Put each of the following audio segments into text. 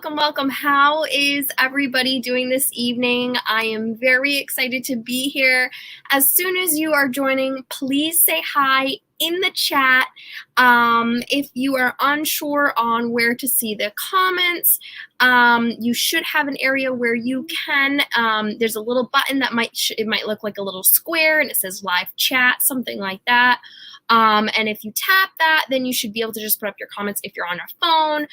welcome, welcome. How is everybody doing this evening? I am very excited to be here. As soon as you are joining, please say hi in the chat. If you are unsure on where to see the comments, you should have an area where you can, there's a little button that might look like a little square and it says live chat, something like that. And if you tap that, then you should be able to just put up your comments if you're on a phone.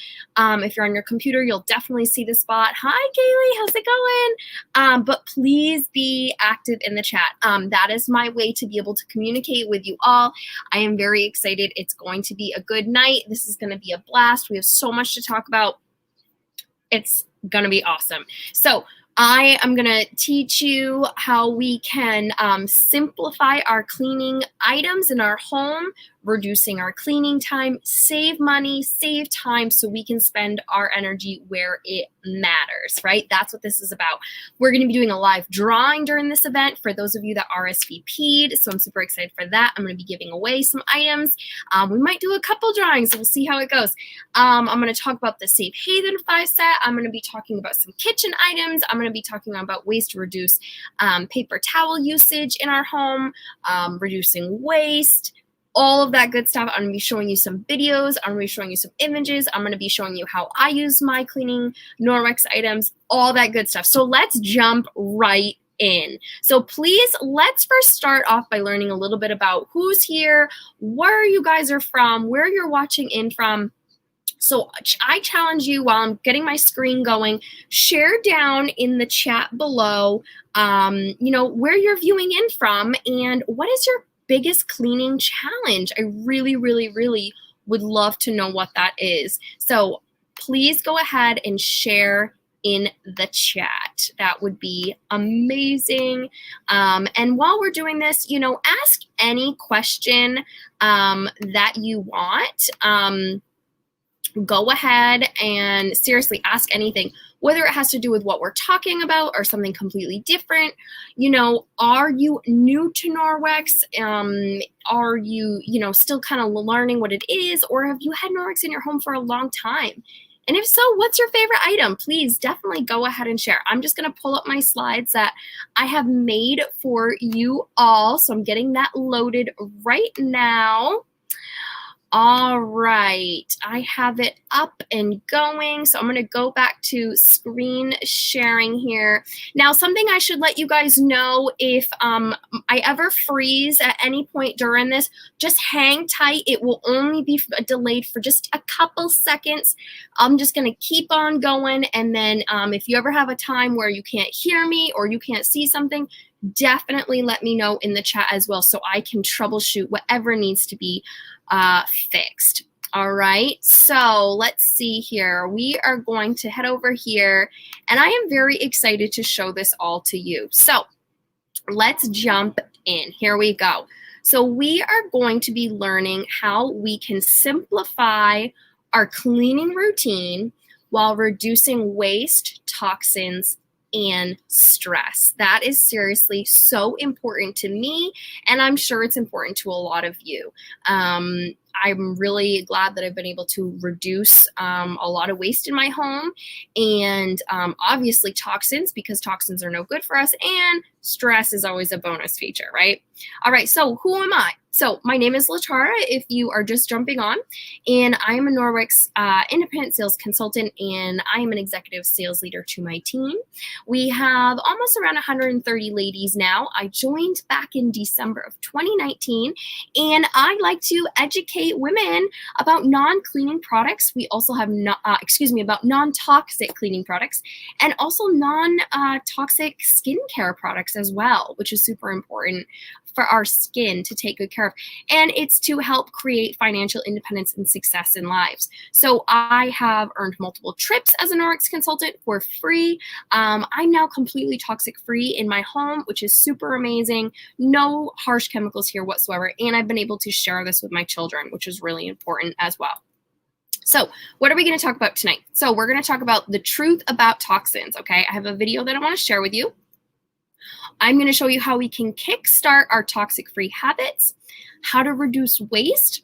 If you're on your computer, you'll definitely see the spot. Hi, Kaylee, how's it going? But please be active in the chat. That is my way to be able to communicate with you all. I am very excited. It's going to be a good night. This is going to be a blast. We have so much to talk about. It's going to be awesome. So I am going to teach you how we can simplify our cleaning items in our home, reducing our cleaning time, save money, save time so we can spend our energy where it matters, right? That's what this is about. We're going to be doing a live drawing during this event for those of you that RSVP'd, so I'm super excited for that. I'm going to be giving away some items. We might do a couple drawings, so we'll see how it goes. I'm going to talk about the Safe Haven 5 set. I'm going to be talking about some kitchen items. I'm going to be talking about ways to reduce paper towel usage in our home, reducing waste, all of that good stuff. I'm going to be showing you some videos. I'm going to be showing you some images. I'm going to be showing you how I use my cleaning Norwex items, all that good stuff. So let's jump right in. So please, let's first start off by learning a little bit about who's here, where you guys are from, where you're watching in from. So I challenge you, while I'm getting my screen going, share down in the chat below, where you're viewing in from and what is your biggest cleaning challenge. I really, really, really would love to know what that is. So please go ahead and share in the chat. That would be amazing. And while we're doing this, ask any question that you want. Go ahead and seriously ask anything, whether it has to do with what we're talking about or something completely different. Are you new to Norwex? Are you, still kind of learning what it is? Or have you had Norwex in your home for a long time? And if so, what's your favorite item? Please definitely go ahead and share. I'm just going to pull up my slides that I have made for you all. So I'm getting that loaded right now. All right, I have it up and going. So I'm going to go back to screen sharing here. Now, something I should let you guys know, if I ever freeze at any point during this, just hang tight. It will only be delayed for just a couple seconds. I'm just going to keep on going. And then if you ever have a time where you can't hear me or you can't see something, definitely let me know in the chat as well so I can troubleshoot whatever needs to be fixed. All right, so let's see here. We are going to head over here, and I am very excited to show this all to you. So let's jump in. Here we go. So we are going to be learning how we can simplify our cleaning routine while reducing waste, toxins, and stress. That is seriously so important to me, and I'm sure it's important to a lot of you. I'm really glad that I've been able to reduce a lot of waste in my home, and obviously toxins, because toxins are no good for us, and stress is always a bonus feature, right? All right, so who am I? So my name is Latara, if you are just jumping on, and I am a Norwex independent sales consultant, and I am an executive sales leader to my team. We have almost around 130 ladies now. I joined back in December of 2019, and I like to educate women about non-cleaning products. We also have, about non-toxic cleaning products, and also non-toxic skincare products as well, which is super important for our skin to take good care of. And it's to help create financial independence and success in lives. So I have earned multiple trips as a Norwex consultant for free. I'm now completely toxic free in my home, which is super amazing. No harsh chemicals here whatsoever. And I've been able to share this with my children, which is really important as well. So what are we going to talk about tonight? So we're going to talk about the truth about toxins, okay? I have a video that I want to share with you. I'm going to show you how we can kickstart our toxic-free habits, how to reduce waste,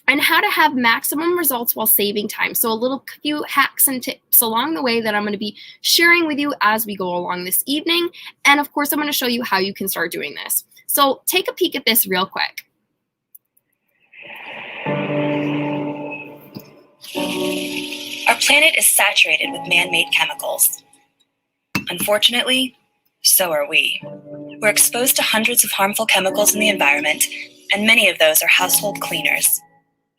and how to have maximum results while saving time. So a little few hacks and tips along the way that I'm going to be sharing with you as we go along this evening. And of course, I'm going to show you how you can start doing this. So take a peek at this real quick. Our planet is saturated with man-made chemicals. Unfortunately, so are we. We're exposed to hundreds of harmful chemicals in the environment, and many of those are household cleaners.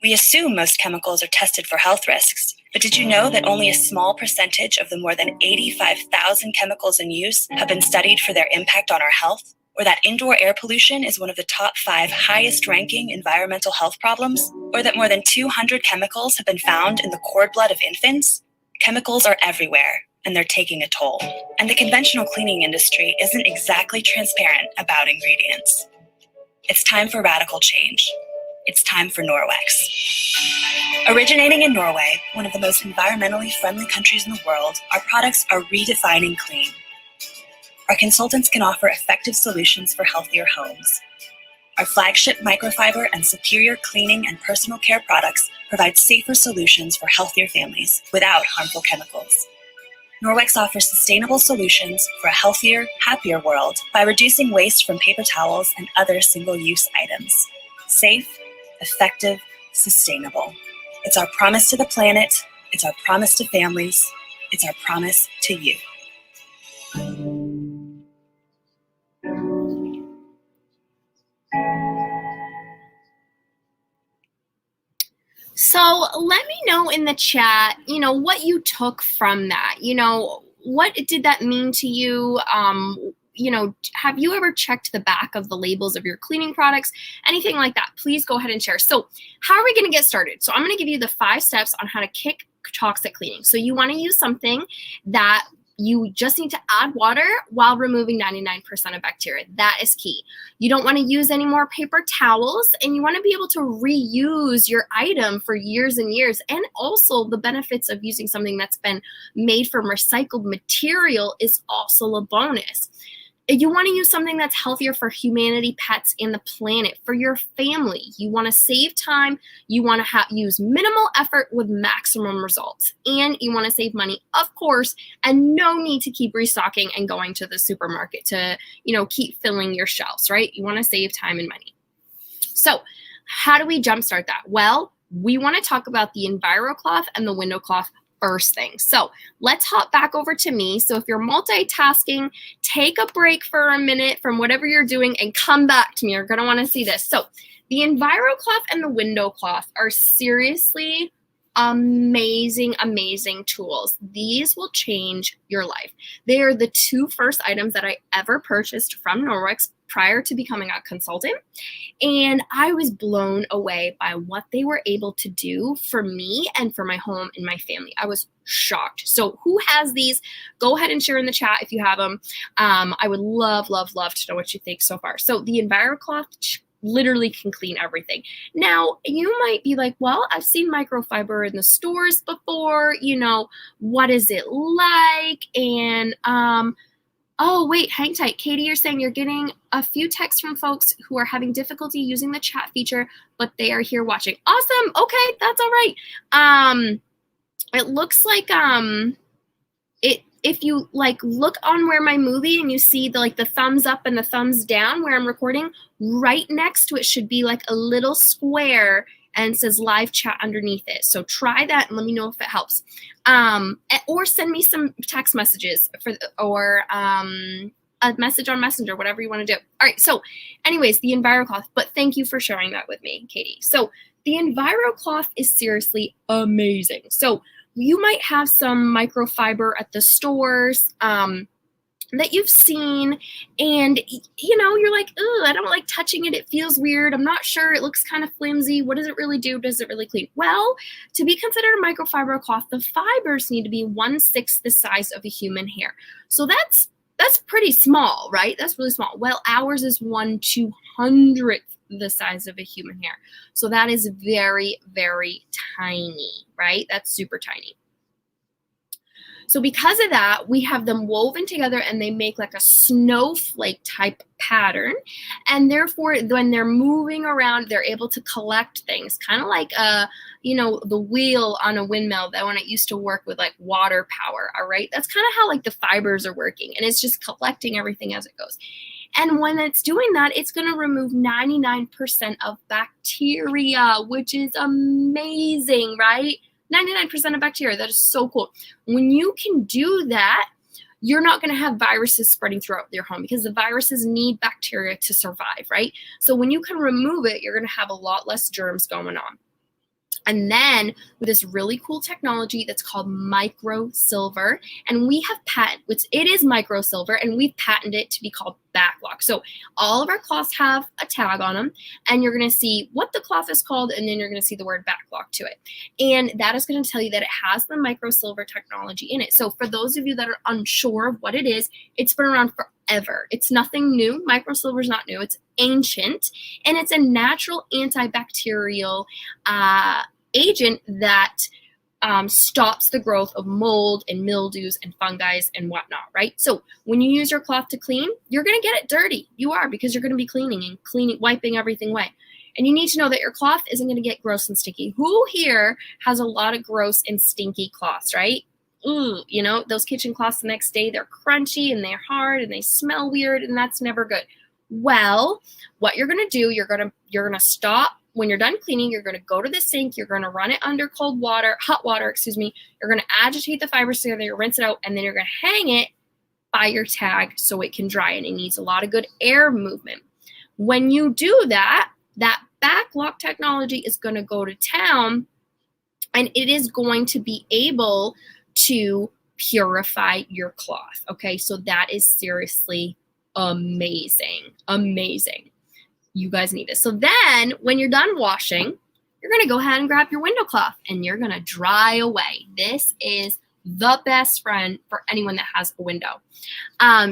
We assume most chemicals are tested for health risks, but did you know that only a small percentage of the more than 85,000 chemicals in use have been studied for their impact on our health? Or that indoor air pollution is one of the top 5 highest ranking environmental health problems? Or that more than 200 chemicals have been found in the cord blood of infants? Chemicals are everywhere, and they're taking a toll. And the conventional cleaning industry isn't exactly transparent about ingredients. It's time for radical change. It's time for Norwex. Originating in Norway, one of the most environmentally friendly countries in the world, our products are redefining clean. Our consultants can offer effective solutions for healthier homes. Our flagship microfiber and superior cleaning and personal care products provide safer solutions for healthier families without harmful chemicals. Norwex offers sustainable solutions for a healthier, happier world by reducing waste from paper towels and other single-use items. Safe, effective, sustainable. It's our promise to the planet, it's our promise to families, it's our promise to you. So let me know in the chat, what you took from that. What did that mean to you? Have you ever checked the back of the labels of your cleaning products? Anything like that, please go ahead and share. So how are we going to get started? So I'm going to give you the 5 steps on how to kick toxic cleaning. So you want to use something that you just need to add water while removing 99% of bacteria. That is key. You don't want to use any more paper towels, and you want to be able to reuse your item for years and years. And also the benefits of using something that's been made from recycled material is also a bonus. You want to use something that's healthier for humanity, pets, and the planet, for your family. You want to save time. You want to use minimal effort with maximum results. And you want to save money, of course, and no need to keep restocking and going to the supermarket to, keep filling your shelves, right? You want to save time and money. So how do we jumpstart that? Well, we want to talk about the EnviroCloth and the window cloth first thing. So let's hop back over to me. So if you're multitasking, take a break for a minute from whatever you're doing and come back to me. You're going to want to see this. So the EnviroCloth and the window cloth are seriously amazing, amazing tools. These will change your life. They are the 2 first items that I ever purchased from Norwex prior to becoming a consultant. And I was blown away by what they were able to do for me and for my home and my family. I was shocked. So who has these? Go ahead and share in the chat if you have them. I would love, love, love to know what you think so far. So the EnviroCloth literally can clean everything. Now, you might be like, well, I've seen microfiber in the stores before. What is it like? And oh, wait, hang tight. Katie, you're saying you're getting a few texts from folks who are having difficulty using the chat feature, but they are here watching. Awesome. Okay, that's all right. It looks like if you look on where my movie and you see the thumbs up and the thumbs down where I'm recording, right next to it should be a little square and it says live chat underneath it. So try that and let me know if it helps. Or send me some text messages or a message on Messenger, whatever you want to do. All right. So anyways, the EnviroCloth, but thank you for sharing that with me, Katie. So the EnviroCloth is seriously amazing. So you might have some microfiber at the stores, that you've seen, and you're like, oh, I don't like touching it. It feels weird. I'm not sure. It looks kind of flimsy. What does it really do? Does it really clean? Well, to be considered a microfiber cloth, the fibers need to be 1/6 the size of a human hair. So that's pretty small, right? That's really small. Well, ours is 1/200th the size of a human hair. So that is very, very tiny, right? That's super tiny. So because of that, we have them woven together and they make like a snowflake type pattern. And therefore, when they're moving around, they're able to collect things, kind of like the wheel on a windmill that when it used to work with like water power. All right. That's kind of how like the fibers are working, and it's just collecting everything as it goes. And when it's doing that, it's going to remove 99% of bacteria, which is amazing, right? 99% of bacteria. That is so cool. When you can do that, you're not going to have viruses spreading throughout your home because the viruses need bacteria to survive, right? So when you can remove it, you're going to have a lot less germs going on. And then with this really cool technology that's called micro silver, and we have it is micro silver, and we've patented it to be called backlock. So all of our cloths have a tag on them, and you're going to see what the cloth is called, and then you're going to see the word backlock to it. And that is going to tell you that it has the micro silver technology in it. So for those of you that are unsure of what it is, it's been around forever. It's nothing new. Micro silver is not new. It's ancient, and it's a natural antibacterial agent that stops the growth of mold and mildews and fungi and whatnot, right? So when you use your cloth to clean, you're going to get it dirty. You are, because you're going to be cleaning, wiping everything away. And you need to know that your cloth isn't going to get gross and sticky. Who here has a lot of gross and stinky cloths, right? Ooh, those kitchen cloths the next day, they're crunchy and they're hard and they smell weird, and that's never good. Well, what you're going to do, you're going to stop. When you're done cleaning, you're going to go to the sink, you're going to run it under hot water, you're going to agitate the fibers together, you rinse it out, and then you're going to hang it by your tag so it can dry, and it needs a lot of good air movement. When you do that, that backlock technology is going to go to town, and it is going to be able to purify your cloth. Okay, so that is seriously amazing. You guys need this. So then when you're done washing, you're going to go ahead and grab your window cloth and you're going to dry away. This is the best friend for anyone that has a window.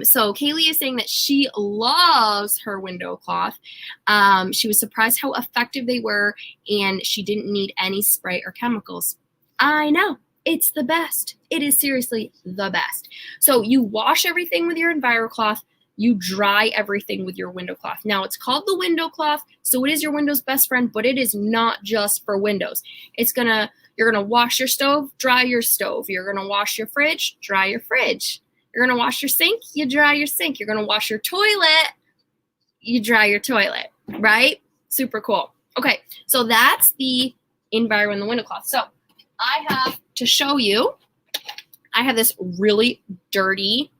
So Kaylee is saying that she loves her window cloth. She was surprised how effective they were, and she didn't need any spray or chemicals. I know. It's the best. It is seriously the best. So you wash everything with your EnviroCloth. You dry everything with your window cloth. Now, it's called the window cloth, so it is your window's best friend, but it is not just for windows. You're gonna wash your stove, dry your stove. You're gonna wash your fridge, dry your fridge. You're gonna wash your sink, you dry your sink. You're gonna wash your toilet, you dry your toilet, right? Super cool. Okay, so that's the Enviro and the window cloth. So I have to show you, I have this really dirty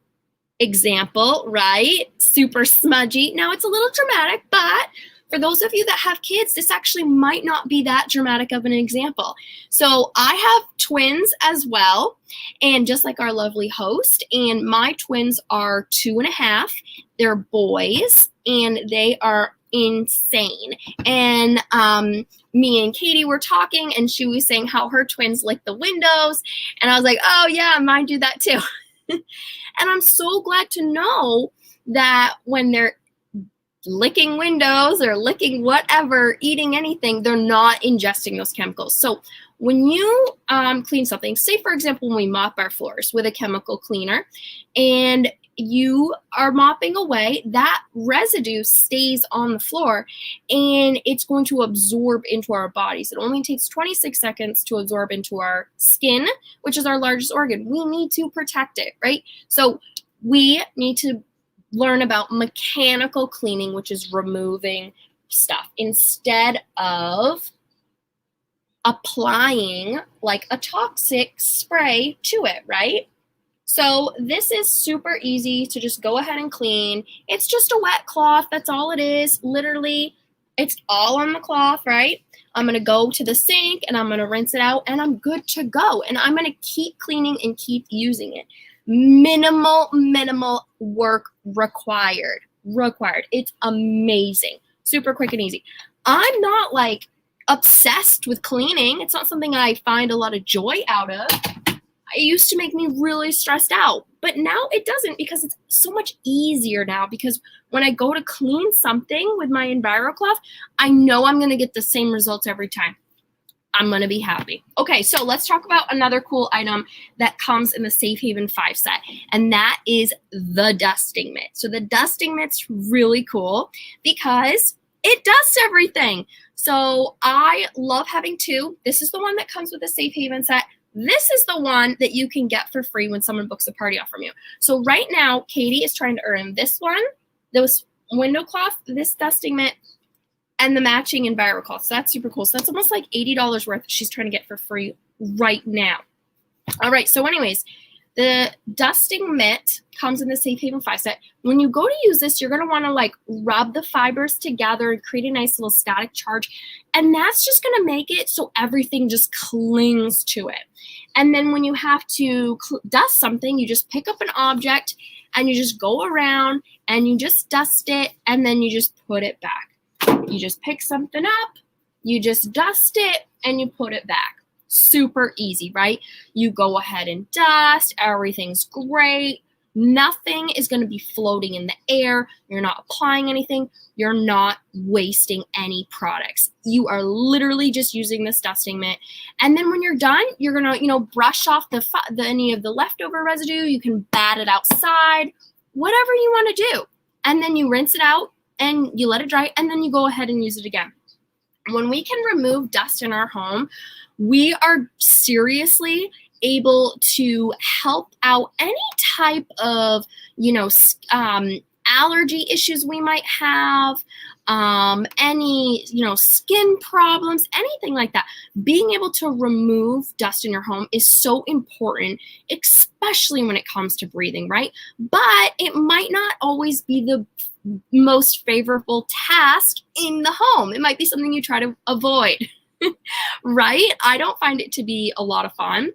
example, right? Super smudgy. Now it's a little dramatic, but for those of you that have kids, this actually might not be that dramatic of an example. So I have twins as well, and just like our lovely host, and my twins are 2.5. They're boys, and they are insane. And me and Katie were talking, and she was saying how her twins lick the windows, and I was like, oh yeah, mine do that too. And I'm so glad to know that when they're licking windows or licking whatever, eating anything, they're not ingesting those chemicals. So when you clean something, say for example, when we mop our floors with a chemical cleaner and you are mopping away, that residue stays on the floor and it's going to absorb into our bodies. It only takes 26 seconds to absorb into our skin, which is our largest organ. We need to protect it, right? So we need to learn about mechanical cleaning, which is removing stuff instead of applying like a toxic spray to it, right? So this is super easy to just go ahead and clean. It's just a wet cloth. That's all it is. Literally, it's all on the cloth, right? I'm going to go to the sink and I'm going to rinse it out and I'm good to go. And I'm going to keep cleaning and keep using it. Minimal work required. It's amazing. Super quick and easy. I'm not like obsessed with cleaning. It's not something I find a lot of joy out of. It used to make me really stressed out, but now it doesn't because it's so much easier now because when I go to clean something with my EnviroCloth, I know I'm going to get the same results every time. I'm going to be happy. Okay, so let's talk about another cool item that comes in the Safe Haven 5 set, and that is the dusting mitt. So the dusting mitt's really cool because it dusts everything. So I love having two. This is the one that comes with the Safe Haven set. This is the one that you can get for free when someone books a party off from you. So right now, Katie is trying to earn this one, this window cloth, this dusting mitt, and the matching EnviroCloth. So that's super cool. So that's almost like $80 worth she's trying to get for free right now. All right, so anyways, the dusting mitt comes in the Safe Haven 5 set. When you go to use this, you're going to want to like rub the fibers together and create a nice little static charge. And that's just going to make it so everything just clings to it. And then when you have to dust something, you just pick up an object and you just go around and you just dust it and then you just put it back. You just pick something up, you just dust it, and you put it back. Super easy, right? You go ahead and dust, everything's great. Nothing is going to be floating in the air. You're not applying anything. You're not wasting any products. You are literally just using this dusting mitt. And then when you're done, you're going to, brush off any of the leftover residue. You can bat it outside, whatever you want to do. And then you rinse it out and you let it dry, and then you go ahead and use it again. When we can remove dust in our home, we are seriously able to help out any type of, allergy issues we might have, any, skin problems, anything like that. Being able to remove dust in your home is so important, especially when it comes to breathing, right? But it might not always be the most favorable task in the home. It might be something you try to avoid, right? I don't find it to be a lot of fun,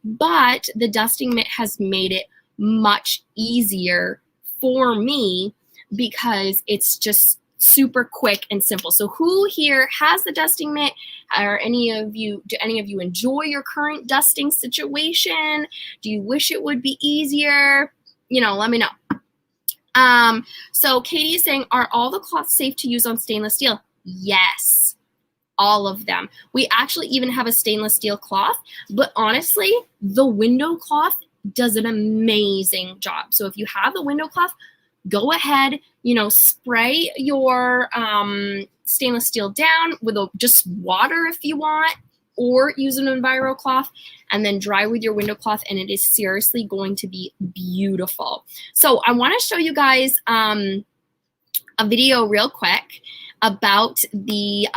but the dusting mitt has made it much easier for me because it's just super quick and simple. So who here has the dusting mitt? Do any of you enjoy your current dusting situation? Do you wish it would be easier? Let me know. So Katie is saying, are all the cloths safe to use on stainless steel? Yes, all of them. We actually even have a stainless steel cloth, but honestly, the window cloth does an amazing job. So if you have the window cloth, go ahead, spray your stainless steel down with just water if you want, or use an EnviroCloth and then dry with your window cloth, and it is seriously going to be beautiful. So I want to show you guys a video real quick about the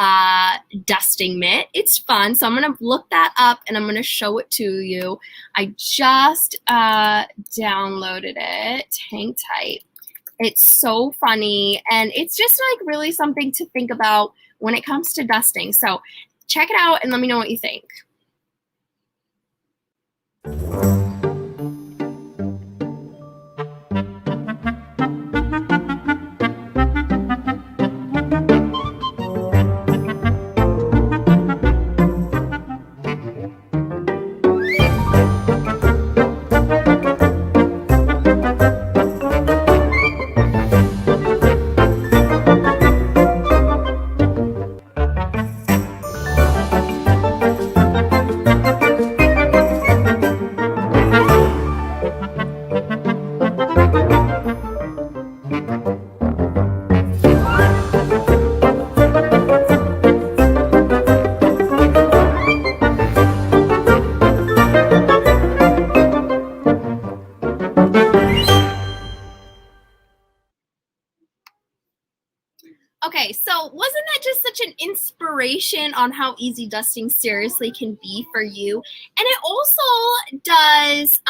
dusting mitt. It's fun, so I'm going to look that up and I'm going to show it to you. I just downloaded it. Hang tight. It's so funny, and it's just like really something to think about when it comes to dusting. So check it out and let me know what you think. Okay, so wasn't that just such an inspiration on how easy dusting seriously can be for you? And it also does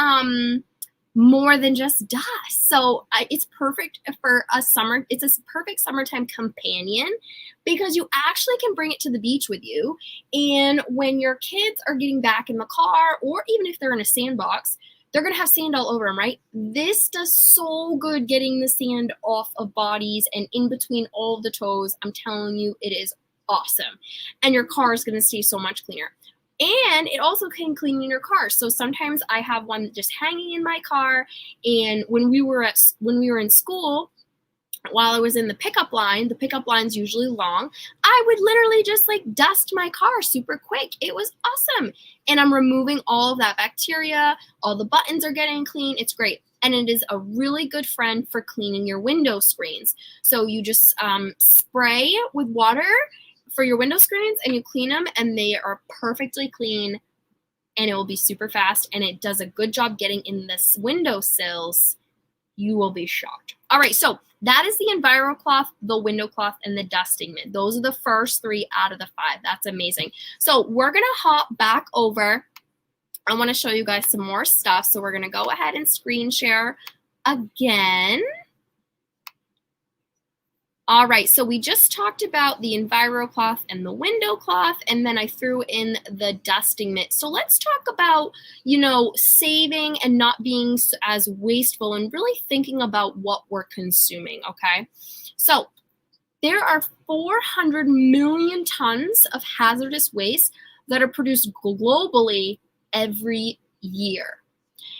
more than just dust. So it's perfect for a summer. It's a perfect summertime companion because you actually can bring it to the beach with you. And when your kids are getting back in the car, or even if they're in a sandbox, they're going to have sand all over them, right? This does so good getting the sand off of bodies and in between all of the toes. I'm telling you, it is awesome. And your car is going to stay so much cleaner. And it also can clean your car. So sometimes I have one just hanging in my car. And when we were in school, while I was in the pickup line's usually long, I would literally just like dust my car super quick. It was awesome. And I'm removing all of that bacteria. All the buttons are getting clean. It's great. And it is a really good friend for cleaning your window screens. So you just spray with water for your window screens and you clean them, and they are perfectly clean, and it will be super fast, and it does a good job getting in the window sills. You will be shocked. All right, so that is the EnviroCloth, the window cloth, and the dusting mitt. Those are the first 3 out of the 5. That's amazing. So we're going to hop back over. I want to show you guys some more stuff. So we're going to go ahead and screen share again. All right, so we just talked about the EnviroCloth and the window cloth, and then I threw in the dusting mitt. So let's talk about, saving and not being as wasteful and really thinking about what we're consuming, okay? So there are 400 million tons of hazardous waste that are produced globally every year.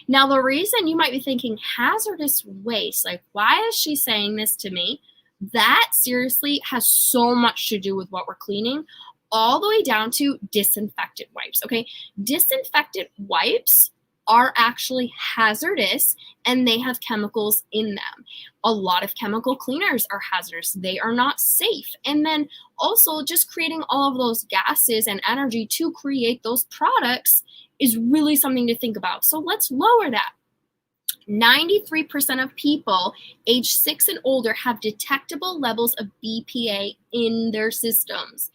Now, the reason you might be thinking hazardous waste, like, why is she saying this to me? That seriously has so much to do with what we're cleaning, all the way down to disinfectant wipes, okay? Disinfectant wipes are actually hazardous, and they have chemicals in them. A lot of chemical cleaners are hazardous. They are not safe. And then also just creating all of those gases and energy to create those products is really something to think about. So let's lower that. 93% of people age 6 and older have detectable levels of BPA in their systems.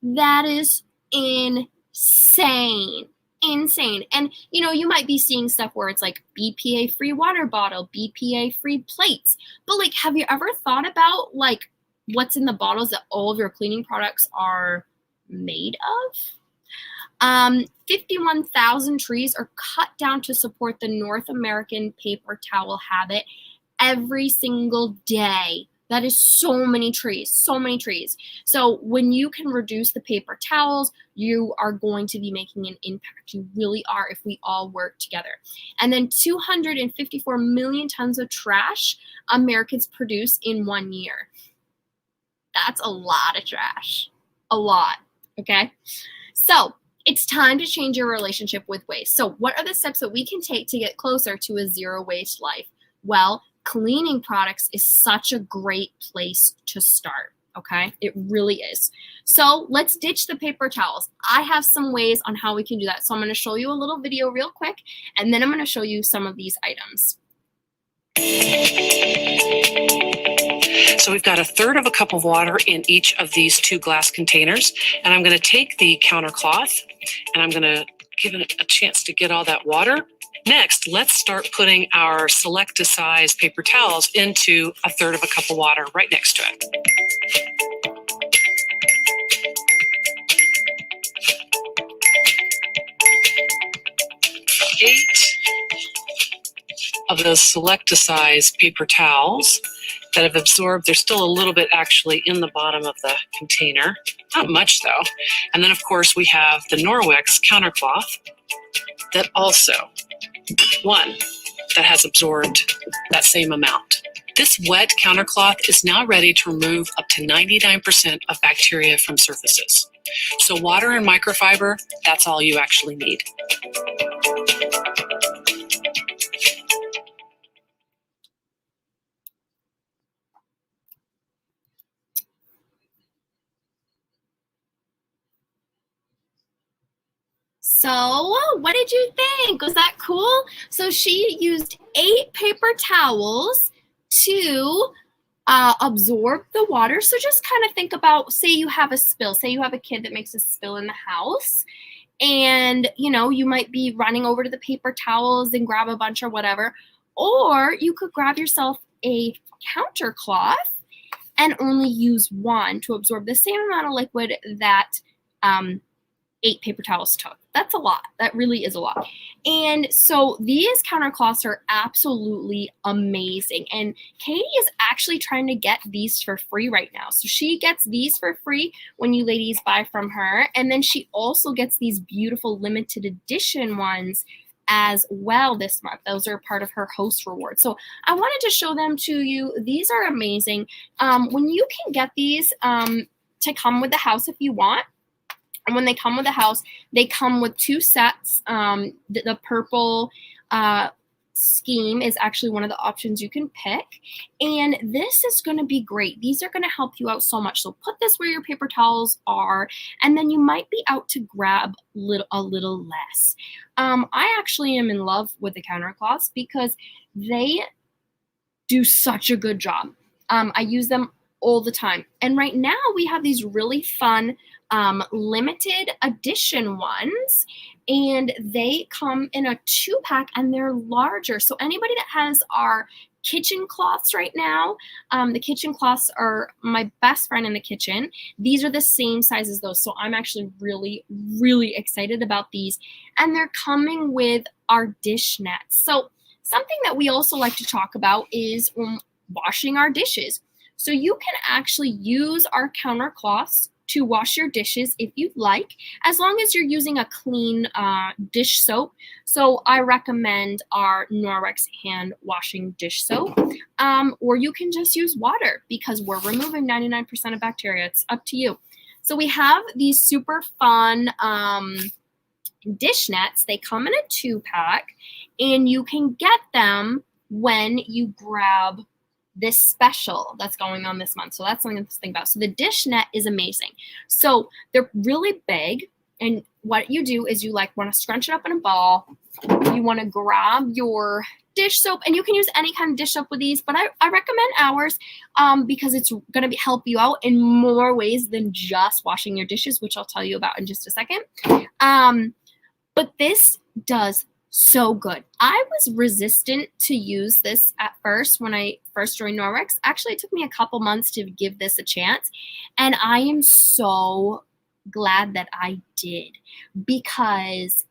That is insane. Insane. And you might be seeing stuff where it's like BPA free water bottle, BPA free plates. But like, have you ever thought about like what's in the bottles that all of your cleaning products are made of? 51,000 trees are cut down to support the North American paper towel habit every single day. That is so many trees, so many trees. So when you can reduce the paper towels, you are going to be making an impact. You really are if we all work together. And then 254 million tons of trash Americans produce in 1 year. That's a lot of trash. A lot, okay? So it's time to change your relationship with waste. So what are the steps that we can take to get closer to a zero waste life? Well, cleaning products is such a great place to start, okay? It really is. So let's ditch the paper towels. I have some ways on how we can do that. So I'm going to show you a little video real quick, and then I'm going to show you some of these items. So we've got 1/3 of a cup of water in each of these 2 glass containers. And I'm going to take the counter cloth and I'm going to give it a chance to get all that water. Next, let's start putting our select to size paper towels into 1/3 of a cup of water right next to it. Eight of those select to size paper towels that have absorbed. There's still a little bit actually in the bottom of the container. Not much though. And then of course we have the Norwex counter cloth that also, one, that has absorbed that same amount. This wet counter cloth is now ready to remove up to 99% of bacteria from surfaces. So water and microfiber, that's all you actually need. So what did you think? Was that cool? So she used 8 paper towels to absorb the water. So just kind of think about, say you have a spill, say you have a kid that makes a spill in the house, and you might be running over to the paper towels and grab a bunch or whatever, or you could grab yourself a counter cloth and only use 1 to absorb the same amount of liquid that 8 paper towels took. That's a lot. That really is a lot. And so these counter cloths are absolutely amazing. And Katie is actually trying to get these for free right now. So she gets these for free when you ladies buy from her. And then she also gets these beautiful limited edition ones as well this month. Those are part of her host rewards. So I wanted to show them to you. These are amazing. When you can get these to come with the house if you want, and when they come with the house, they come with 2 sets. The purple scheme is actually one of the options you can pick. And this is going to be great. These are going to help you out so much. So put this where your paper towels are, and then you might be out to grab a little less. I actually am in love with the counter cloths because they do such a good job. I use them all the time. And right now we have these really fun limited edition ones, and they come in a 2-pack and they're larger. So anybody that has our kitchen cloths right now, the kitchen cloths are my best friend in the kitchen. These are the same size as those. So I'm actually really, really excited about these. And they're coming with our dish nets. So something that we also like to talk about is washing our dishes. So you can actually use our counter cloths to wash your dishes if you'd like, as long as you're using a clean dish soap. So I recommend our Norwex hand washing dish soap, or you can just use water because we're removing 99% of bacteria. It's up to you. So we have these super fun dish nets. They come in a 2-pack, and you can get them when you grab this special that's going on this month. So that's something to think about. So the dish net is amazing. So they're really big, and what you do is you want to scrunch it up in a ball. You want to grab your dish soap, and you can use any kind of dish soap with these, but I recommend ours because it's going to help you out in more ways than just washing your dishes, which I'll tell you about in just a second. But this does so good. I was resistant to use this at first when I first joined Norwex. Actually, it took me a couple months to give this a chance, and I am so glad that I did because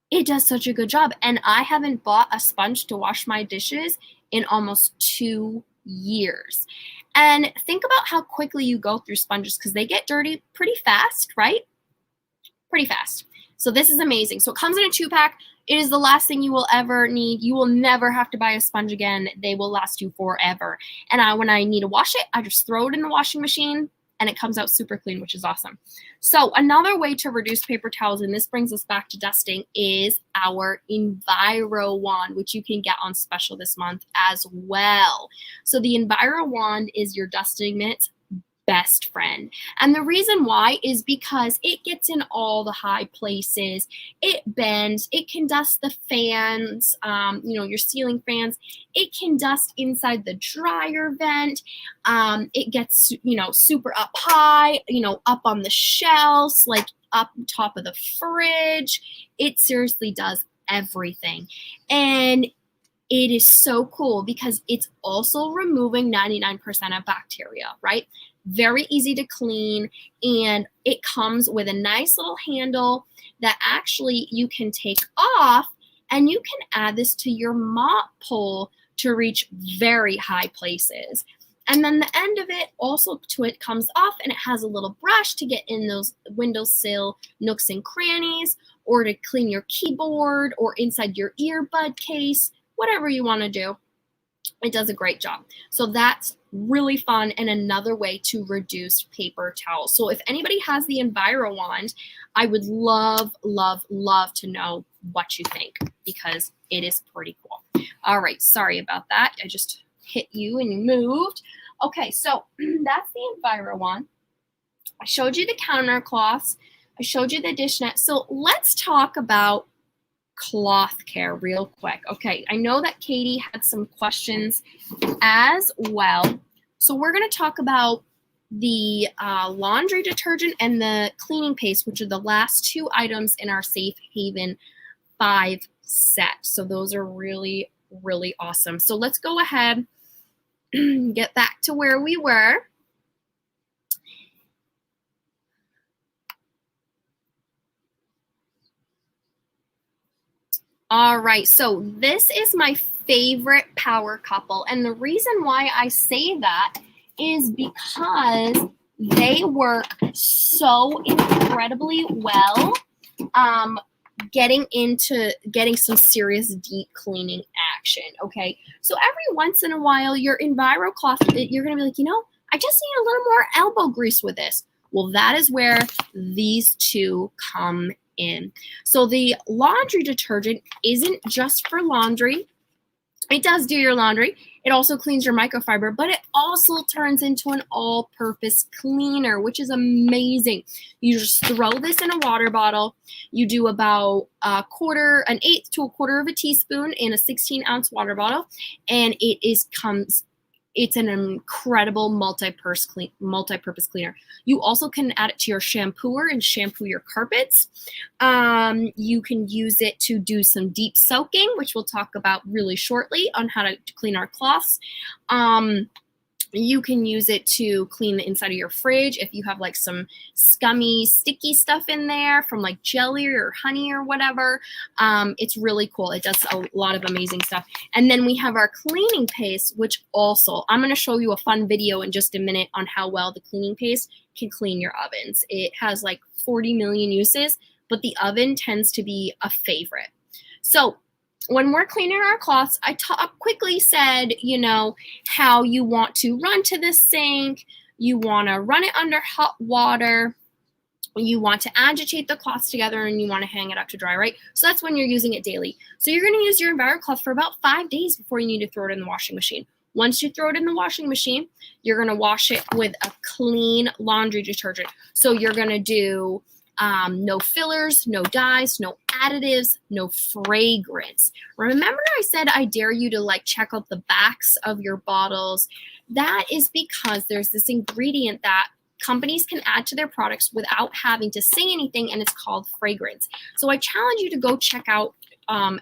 it does such a good job. And I haven't bought a sponge to wash my dishes in almost 2 years. And think about how quickly you go through sponges because they get dirty pretty fast, right? Pretty fast. So this is amazing. So it comes in a 2-pack. It is the last thing you will ever need. You will never have to buy a sponge again. They will last you forever. And when I need to wash it, I just throw it in the washing machine and it comes out super clean, which is awesome. So another way to reduce paper towels, and this brings us back to dusting, is our Enviro Wand, which you can get on special this month as well. So the Enviro Wand is your dusting mitt's best friend. And the reason why is because it gets in all the high places. It bends. It can dust the fans, your ceiling fans. It can dust inside the dryer vent. It gets, super up high, up on the shelves, like up top of the fridge. It seriously does everything. And it is so cool because it's also removing 99% of bacteria, right? Very easy to clean, and it comes with a nice little handle that actually you can take off, and you can add this to your mop pole to reach very high places. And then the end of it also comes off, and it has a little brush to get in those windowsill nooks and crannies, or to clean your keyboard or inside your earbud case, whatever you want to do. It does a great job. So that's really fun and another way to reduce paper towels. So if anybody has the Enviro Wand, I would love, love, love to know what you think because it is pretty cool. All right, sorry about that. I just hit you and you moved. Okay, so that's the Enviro Wand. I showed you the counter cloths. I showed you the dish net. So let's talk about cloth care real quick. Okay, I know that Katie had some questions as well. So we're going to talk about the laundry detergent and the cleaning paste, which are the last 2 items in our Safe Haven 5 set. So those are really, really awesome. So let's go ahead and get back to where we were. All right, so this is my favorite power couple. And the reason why I say that is because they work so incredibly well getting some serious deep cleaning action, okay? So every once in a while, your EnviroCloth, you're gonna be like, I just need a little more elbow grease with this. Well, that is where these two come in. So the laundry detergent isn't just for laundry. It does do your laundry. It also cleans your microfiber, but it also turns into an all-purpose cleaner, which is amazing. You just throw this in a water bottle. You do about an eighth to a quarter of a teaspoon in a 16-ounce water bottle, and it's an incredible multi-purpose cleaner. You also can add it to your shampooer and shampoo your carpets. You can use it to do some deep soaking, which we'll talk about really shortly on how to clean our cloths. You can use it to clean the inside of your fridge if you have like some scummy, sticky stuff in there from like jelly or honey or whatever. It's really cool. It does a lot of amazing stuff. And then we have our cleaning paste, which also, I'm going to show you a fun video in just a minute on how well the cleaning paste can clean your ovens. It has like 40 million uses, but the oven tends to be a favorite. So when we're cleaning our cloths, I quickly said, how you want to run to the sink. You want to run it under hot water. You want to agitate the cloths together, and you want to hang it up to dry, right? So that's when you're using it daily. So you're going to use your EnviroCloth for about 5 days before you need to throw it in the washing machine. Once you throw it in the washing machine, you're going to wash it with a clean laundry detergent. So you're going to do no fillers, no dyes, no additives, no fragrance. Remember I said I dare you to check out the backs of your bottles? That is because there's this ingredient that companies can add to their products without having to say anything, and it's called fragrance. So I challenge you to go check out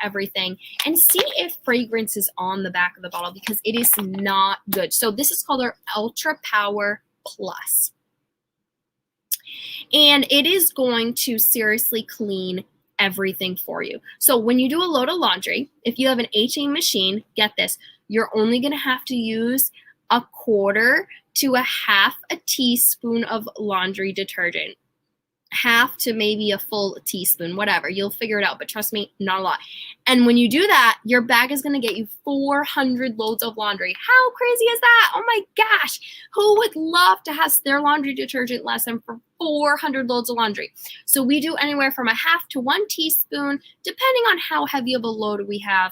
everything and see if fragrance is on the back of the bottle, because it is not good. So this is called our Ultra Power Plus. And it is going to seriously clean everything for you. So when you do a load of laundry, if you have an HA machine, get this, you're only going to have to use a quarter to a half a teaspoon of laundry detergent. Half to maybe a full teaspoon, whatever. You'll figure it out, but trust me, not a lot. And when you do that, your bag is going to get you 400 loads of laundry. How crazy is that? Oh my gosh. Who would love to have their laundry detergent lesson for 400 loads of laundry? So we do anywhere from a half to 1 teaspoon, depending on how heavy of a load we have.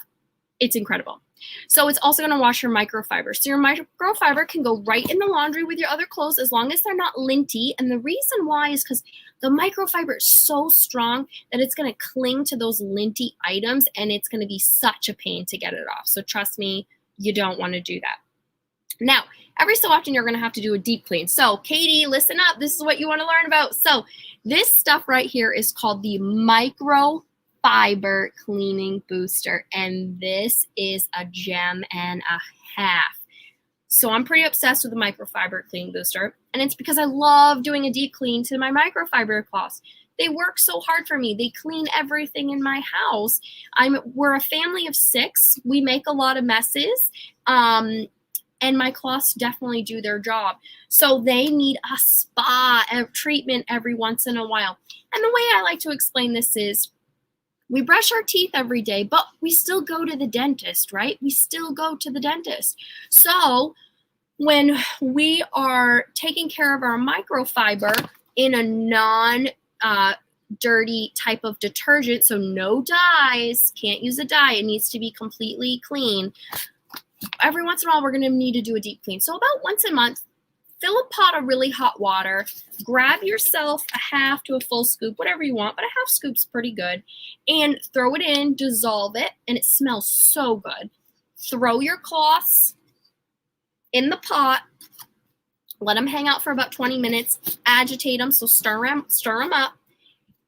It's incredible. So it's also going to wash your microfiber. So your microfiber can go right in the laundry with your other clothes as long as they're not linty. And the reason why is because the microfiber is so strong that it's going to cling to those linty items, and it's going to be such a pain to get it off. So trust me, you don't want to do that. Now, every so often you're going to have to do a deep clean. So Katie, listen up. This is what you want to learn about. So this stuff right here is called the Microfiber Cleaning Booster, and this is a gem and a half. So I'm pretty obsessed with the Microfiber Cleaning Booster, and it's because I love doing a deep clean to my microfiber cloths. They work so hard for me. They clean everything in my house. We're a family of 6. We make a lot of messes, and my cloths definitely do their job. So they need a spa treatment every once in a while. And the way I like to explain this is, we brush our teeth every day, but we still go to the dentist, right? We still go to the dentist. So when we are taking care of our microfiber in a non-dirty type of detergent, so no dyes, can't use a dye, it needs to be completely clean. Every once in a while, we're going to need to do a deep clean. So about once a month, fill a pot of really hot water, grab yourself a half to a full scoop, whatever you want, but a half scoop's pretty good, and throw it in, dissolve it, and it smells so good. Throw your cloths in the pot, let them hang out for about 20 minutes, agitate them, so stir them up,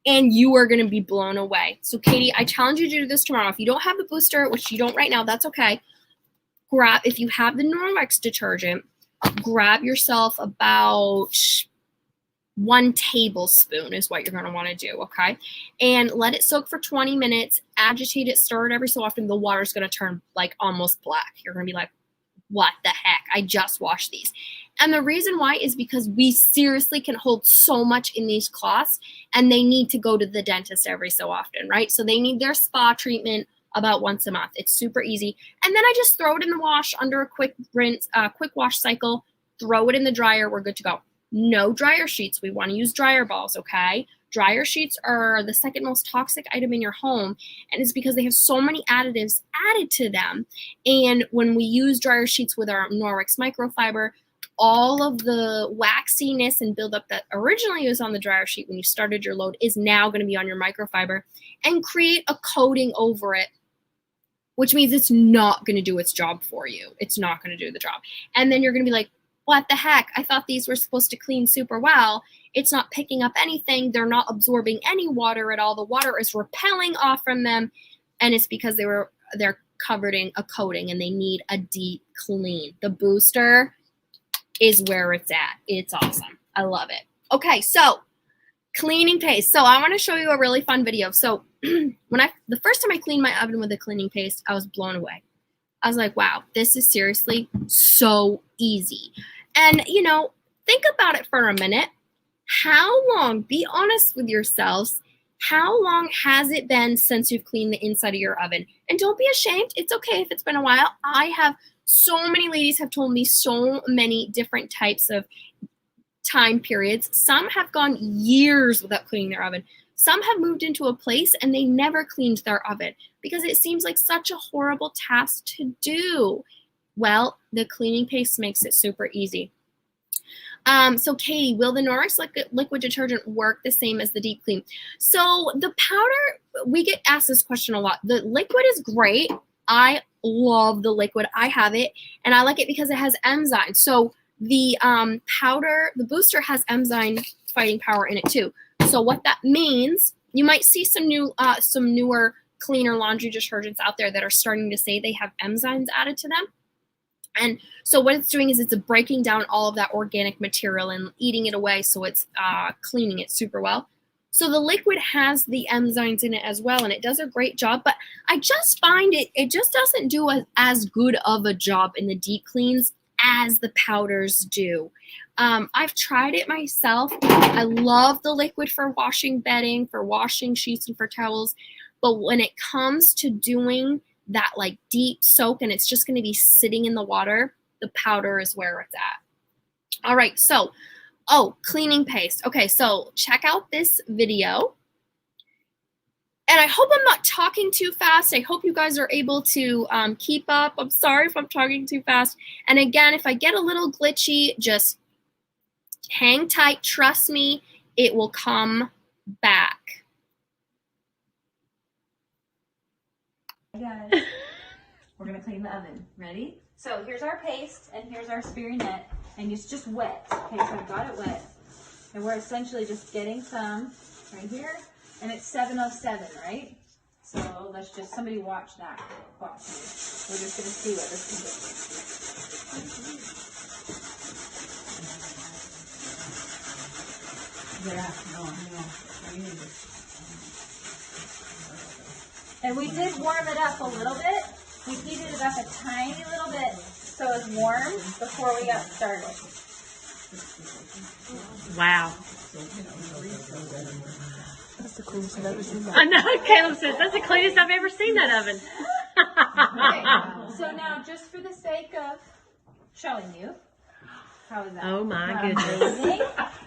and you are going to be blown away. So Katie, I challenge you to do this tomorrow. If you don't have the booster, which you don't right now, that's okay. If you have the Norwex detergent, grab yourself about 1 tablespoon is what you're going to want to do, okay? And let it soak for 20 minutes, agitate it, stir it every so often. The water's going to turn almost black. You're going to be like, what the heck? I just washed these. And the reason why is because we seriously can hold so much in these cloths, and they need to go to the dentist every so often, right? So they need their spa treatment about once a month. It's super easy. And then I just throw it in the wash under a quick rinse, quick wash cycle, throw it in the dryer. We're good to go. No dryer sheets. We want to use dryer balls, okay? Dryer sheets are the second most toxic item in your home, and it's because they have so many additives added to them. And when we use dryer sheets with our Norwex microfiber, all of the waxiness and buildup that originally was on the dryer sheet when you started your load is now going to be on your microfiber and create a coating over it, which means it's not going to do its job for you. It's not going to do the job. And then you're going to be like, what the heck? I thought these were supposed to clean super well. It's not picking up anything. They're not absorbing any water at all. The water is repelling off from them, and it's because they're covered in a coating and they need a deep clean. The booster is where it's at. It's awesome. I love it. Okay, so cleaning paste. So I want to show you a really fun video. So the first time I cleaned my oven with a cleaning paste, I was blown away. I was like, wow, this is seriously so easy. And, you know, think about it for a minute. How long, be honest with yourselves, how long has it been since you've cleaned the inside of your oven? And don't be ashamed. It's okay if it's been a while. I have so many ladies have told me so many different types of time periods. Some have gone years without cleaning their oven. Some have moved into a place and they never cleaned their oven because it seems like such a horrible task to do. Well, the cleaning paste makes it super easy. So Katie, will the Norwex liquid detergent work the same as the deep clean? So the powder, we get asked this question a lot. The liquid is great. I love the liquid. I have it, and I like it because it has enzymes. So the powder, the booster has enzyme fighting power in it too. So what that means, you might see some newer cleaner laundry detergents out there that are starting to say they have enzymes added to them. And so what it's doing is it's breaking down all of that organic material and eating it away, so it's cleaning it super well. So the liquid has the enzymes in it as well, and it does a great job. But I just find it just doesn't do as good of a job in the deep cleans as the powders do. I've tried it myself. I love the liquid for washing bedding, for washing sheets, and for towels. But when it comes to doing that like deep soak and it's just going to be sitting in the water, the powder is where it's at. All right, so cleaning paste. Okay, so check out this video. And I hope I'm not talking too fast. I hope you guys are able to keep up. I'm sorry if I'm talking too fast. And again, if I get a little glitchy, just hang tight. Trust me, it will come back. Guys, we're gonna clean the oven. Ready? So here's our paste and here's our speary net, and it's just wet. Okay, so I've got it wet, and we're essentially just getting some right here, and it's 7:07, right? So let's just somebody watch that. Watch me. We're just gonna see what this can do. Yeah, no. And we did warm it up a little bit. We heated it up a tiny little bit so it was warm before we got started. Wow. That's the cleanest I've ever seen that. I know, Caleb says, that's the cleanest I've ever seen that oven. Okay, so now just for the sake of showing you, how is that? Oh my goodness. Amazing.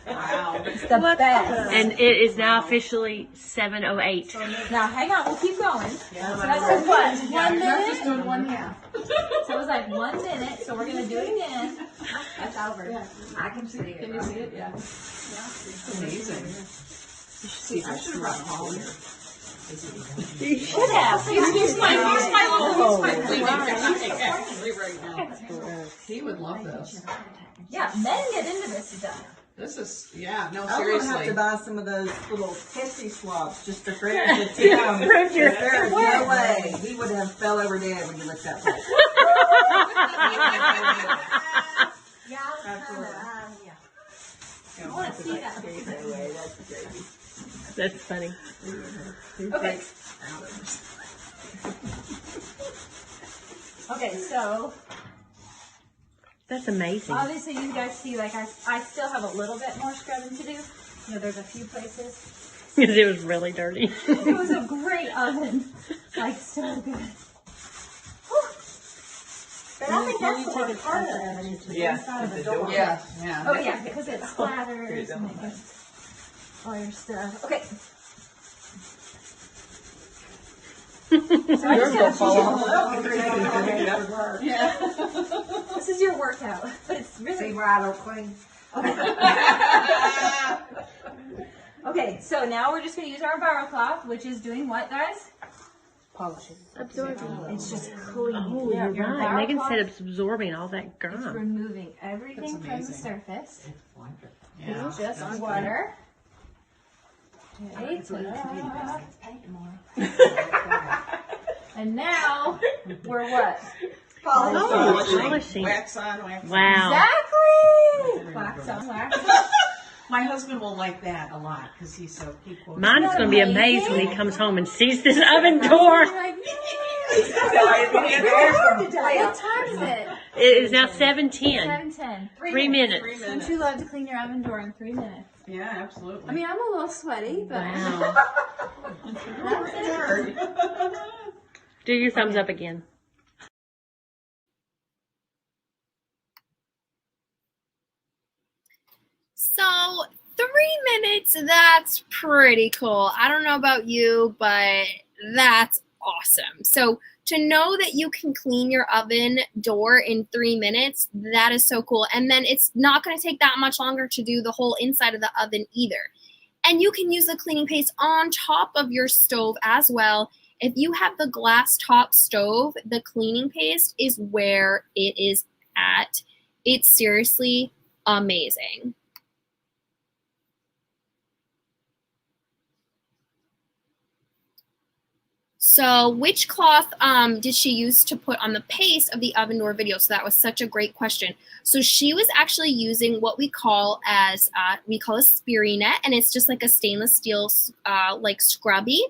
Wow. It's the best. And it is now officially 7:08. Now hang on, we'll keep going. Yeah, so that was what? 1 minute? Just doing 1/2. So it was like 1 minute, so we're gonna do it again. That's over. Yeah. I can see it. Can you see it? Yeah. It's amazing. See, I should have brought all here. You should have. Here's my little He would love this. Yeah, men get into this stuff. This is, yeah, no, I'm seriously. gonna have to buy some of those little pissy swabs just to prove it to him. There is no way he would have fell over dead when you licked that place. Yeah, Absolutely. I want to see that. That's crazy. That's funny. Okay. Okay, so That's amazing. Obviously, you guys see, like, I still have a little bit more scrubbing to do. You know, there's a few places. Because it was really dirty. It was a great oven. Like, so good. Whew. But I think that's the worst part of it. Is the inside of the door. Yeah. Oh, yeah, because it splatters and it gets all your stuff. Okay. So I just gotta fall off. This is your workout, but it's really. See where I don't clean. Okay, so now we're just going to use our viral cloth, which is doing what, guys? Polishing. Absorbing. It's just cleaning. Oh, you're Your right. viral Megan cloth said it's absorbing all that is gum. removing everything from the surface. Yeah. Just water. Okay, and now we're what? Oh, polishing. Wax on, wax Wow. Exactly! Wax on, wax off. My husband will like that a lot because he quotes. Mine's going to be amazed when he comes home and sees this oven door. Like, What time is it? It is now 7:10. 7:10. 3 minutes. Don't you love to clean your oven door in 3 minutes? Yeah, absolutely. I mean, I'm a little sweaty, but Wow. that's it. Do your thumbs up again. So 3 minutes, that's pretty cool. I don't know about you, but that's awesome. So to know that you can clean your oven door in 3 minutes, that is so cool. And then it's not going to take that much longer to do the whole inside of the oven either. And you can use the cleaning paste on top of your stove as well. If you have the glass top stove, the cleaning paste is where it is at. It's seriously amazing. So which cloth did she use to put on the paste of the oven door video? So that was such a great question. So she was actually using what we call a Spiri net, and it's just like a stainless steel like scrubby.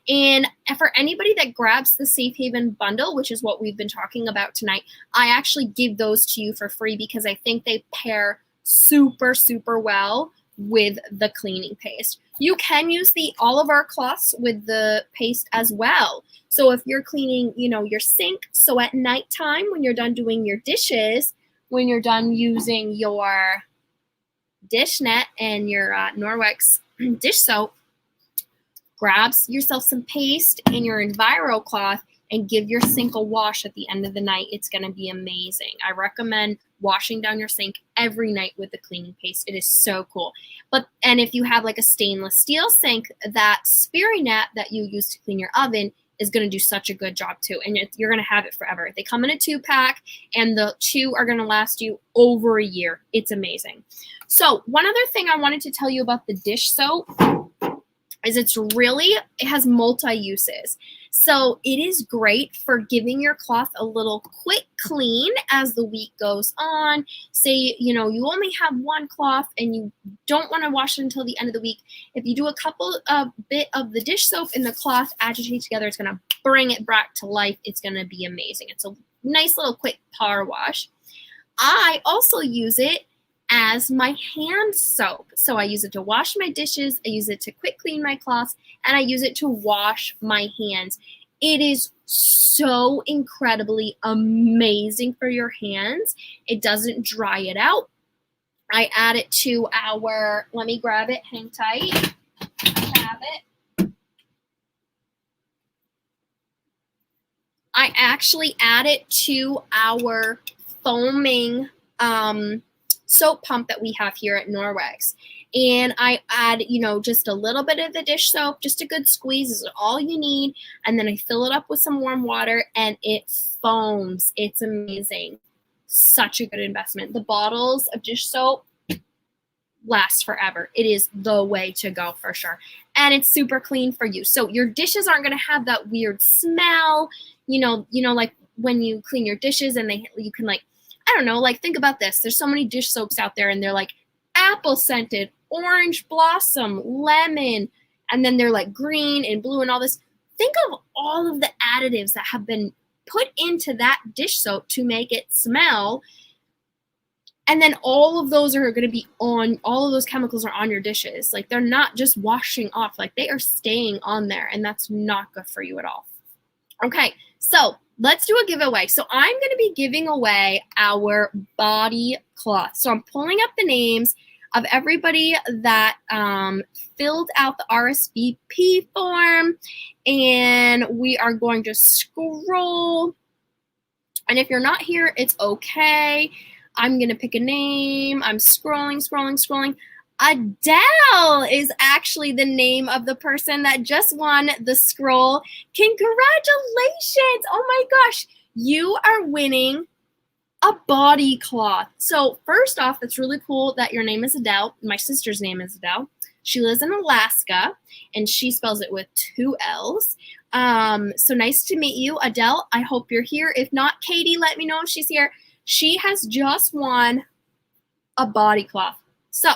And for anybody that grabs the Safe Haven bundle, which is what we've been talking about tonight, I actually give those to you for free because I think they pair super, super well with the cleaning paste. You can use all of our cloths with the paste as well. So if you're cleaning, your sink, so at nighttime when you're done doing your dishes, when you're done using your dish net and your Norwex dish soap, grab yourself some paste and your Enviro cloth and give your sink a wash at the end of the night. It's going to be amazing. I recommend washing down your sink every night with the cleaning paste. It is so cool. And if you have like a stainless steel sink, that Spiri net that you use to clean your oven is going to do such a good job too. And you're going to have it forever. They come in a 2-pack and the 2 are going to last you over a year. It's amazing. So one other thing I wanted to tell you about the dish soap is it has multi-uses. So it is great for giving your cloth a little quick clean as the week goes on. Say, you only have one cloth and you don't want to wash it until the end of the week. If you do a bit of the dish soap and the cloth agitate together, it's going to bring it back to life. It's going to be amazing. It's a nice little quick power wash. I also use it as my hand soap. So I use it to wash my dishes, I use it to quick clean my cloths, and I use it to wash my hands. It is so incredibly amazing for your hands. It doesn't dry it out. I add it to let me grab it, hang tight. I have it. I actually add it to our foaming soap pump that we have here at Norwex. And I add, just a little bit of the dish soap, just a good squeeze is all you need. And then I fill it up with some warm water and it foams. It's amazing. Such a good investment. The bottles of dish soap last forever. It is the way to go for sure. And it's super clean for you. So your dishes aren't going to have that weird smell, like when you clean your dishes and you can I don't know, think about this. There's so many dish soaps out there and they're apple scented, orange blossom, lemon, and then they're green and blue and all this. Think of all of the additives that have been put into that dish soap to make it smell And then all of those are going to be on, all of those chemicals are on your dishes. Like, they're not just washing off, like they are staying on there, and that's not good for you at all. Okay, so let's do a giveaway. So I'm going to be giving away our body cloth. So I'm pulling up the names of everybody that filled out the RSVP form, and we are going to scroll. And if you're not here, it's okay. I'm going to pick a name. I'm scrolling. Adele is actually the name of the person that just won the scroll. Congratulations. Oh my gosh. You are winning a body cloth. So first off, it's really cool that your name is Adele. My sister's name is Adele. She lives in Alaska, and she spells it with 2 L's. So nice to meet you, Adele. I hope you're here. If not, Katie, let me know if she's here. She has just won a body cloth. So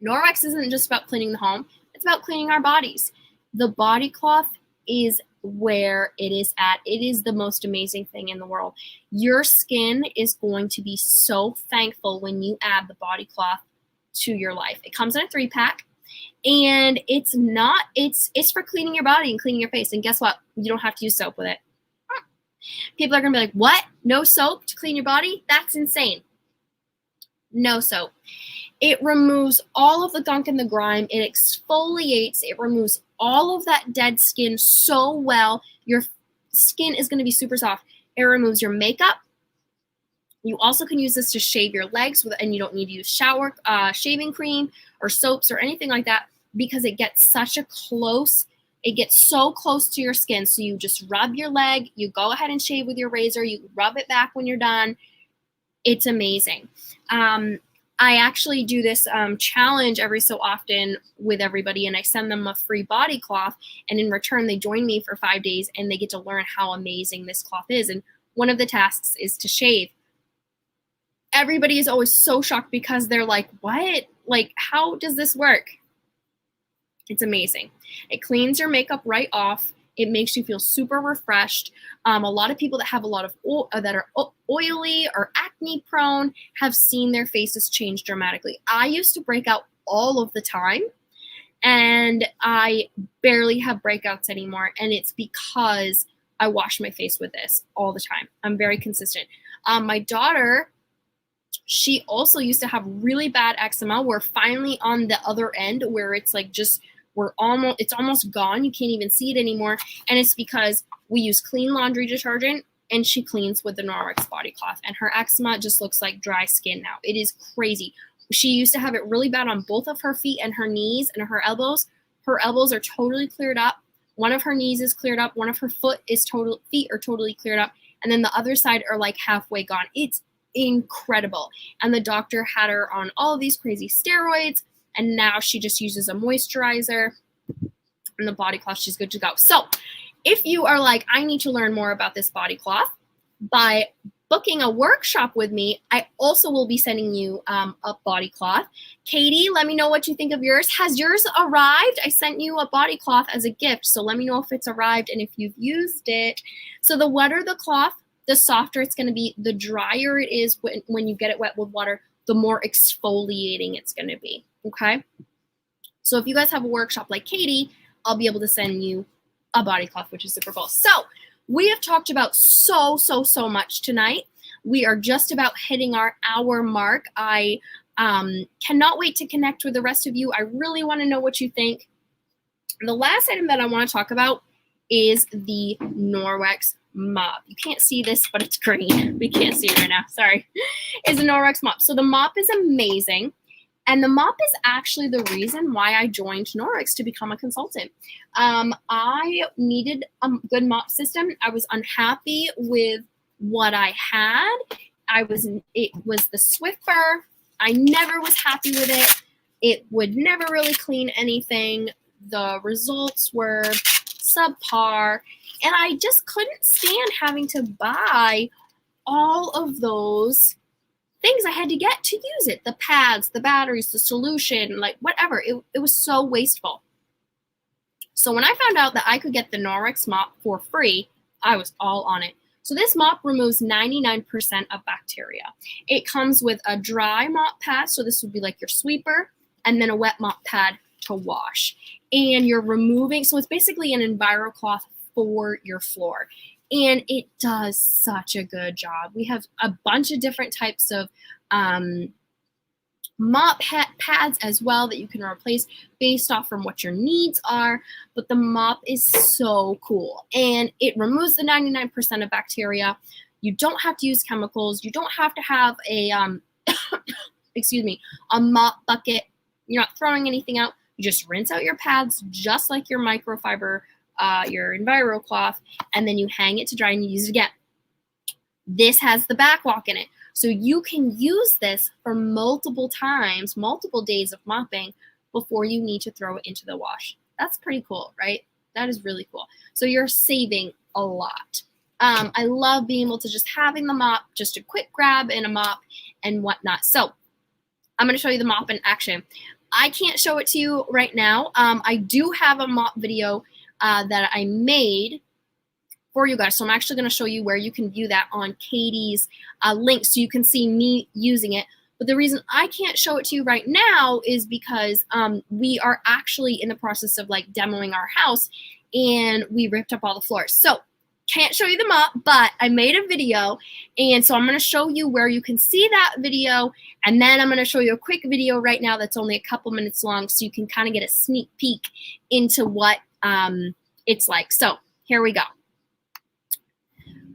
Norwex isn't just about cleaning the home. It's about cleaning our bodies. The body cloth is where it is at. It is the most amazing thing in the world. Your skin is going to be so thankful when you add the body cloth to your life. It comes in a 3-pack, and it's for cleaning your body and cleaning your face. And guess what? You don't have to use soap with it. People are going to be like, what? No soap to clean your body? That's insane. No soap. It removes all of the gunk and the grime. It exfoliates. It removes all of that dead skin so well. Your skin is going to be super soft. It removes your makeup. You also can use this to shave your legs, and you don't need to use shaving cream or soaps or anything like that, because it gets it gets so close to your skin. So you just rub your leg, you go ahead and shave with your razor, you rub it back when you're done. It's amazing. I actually do this challenge every so often with everybody, and I send them a free body cloth, and in return they join me for 5 days, and they get to learn how amazing this cloth is. And one of the tasks is to shave. Everybody is always so shocked because they're like, what? Like, how does this work? It's amazing. It cleans your makeup right off. It makes you feel super refreshed. A lot of people that have a lot of that are oily or acne prone have seen their faces change dramatically. I used to break out all of the time, and I barely have breakouts anymore. And it's because I wash my face with this all the time. I'm very consistent. My daughter, she also used to have really bad eczema. We're finally on the other end where it's like it's almost gone. You can't even see it anymore. And it's because we use clean laundry detergent, and she cleans with the Norwex body cloth, and her eczema just looks like dry skin now. It is crazy. She used to have it really bad on both of her feet and her knees and her elbows. Her elbows are totally cleared up. One of her knees is cleared up. One of her feet are totally cleared up. And then the other side are like halfway gone. It's incredible. And the doctor had her on all of these crazy steroids, and now she just uses a moisturizer and the body cloth. She's good to go. So if you are like, I need to learn more about this body cloth, by booking a workshop with me, I also will be sending you a body cloth. Katie, let me know what you think of yours. Has yours arrived? I sent you a body cloth as a gift, so let me know if it's arrived and if you've used it. So the wetter the cloth, the softer it's going to be. The drier it is when you get it wet with water, the more exfoliating it's going to be, okay? So if you guys have a workshop like Katie, I'll be able to send you a body cloth, which is super cool. So we have talked about so much tonight. We are just about hitting our hour mark. I cannot wait to connect with the rest of you. I really want to know what you think. The last item that I want to talk about is the Norwex mop. You can't see this, but it's green. We can't see it right now. Sorry. Is a Norwex mop. So the mop is amazing. And the mop is actually the reason why I joined Norwex to become a consultant. I needed a good mop system. I was unhappy with what I had. It was the Swiffer. I never was happy with it. It would never really clean anything. The results were subpar. And I just couldn't stand having to buy all of those things I had to get to use it. The pads, the batteries, the solution, like whatever. It was so wasteful. So when I found out that I could get the Norwex mop for free, I was all on it. So this mop removes 99% of bacteria. It comes with a dry mop pad, so this would be like your sweeper, and then a wet mop pad to wash. And you're removing, so it's basically an EnviroCloth for your floor. And it does such a good job. We have a bunch of different types of mop pads as well that you can replace based off from what your needs are, but the mop is so cool and it removes the 99% of bacteria. You don't have to use chemicals. You don't have to have a excuse me, a mop bucket. You're not throwing anything out. You just rinse out your pads just like your microfiber, your EnviroCloth, and then you hang it to dry and you use it again. This has the back walk in it. So you can use this for multiple times, multiple days of mopping before you need to throw it into the wash. That's pretty cool, right? That is really cool. So you're saving a lot. I love being able to just having the mop, just a quick grab and a mop and whatnot. So I'm going to show you the mop in action. I can't show it to you right now. I do have a mop video that I made for you guys. So I'm actually going to show you where you can view that on Katie's link so you can see me using it. But the reason I can't show it to you right now is because we are actually in the process of like demoing our house and we ripped up all the floors. So can't show you the mop, but I made a video. And so I'm going to show you where you can see that video. And then I'm going to show you a quick video right now that's only a couple minutes long so you can kind of get a sneak peek into what it's like. So here we go.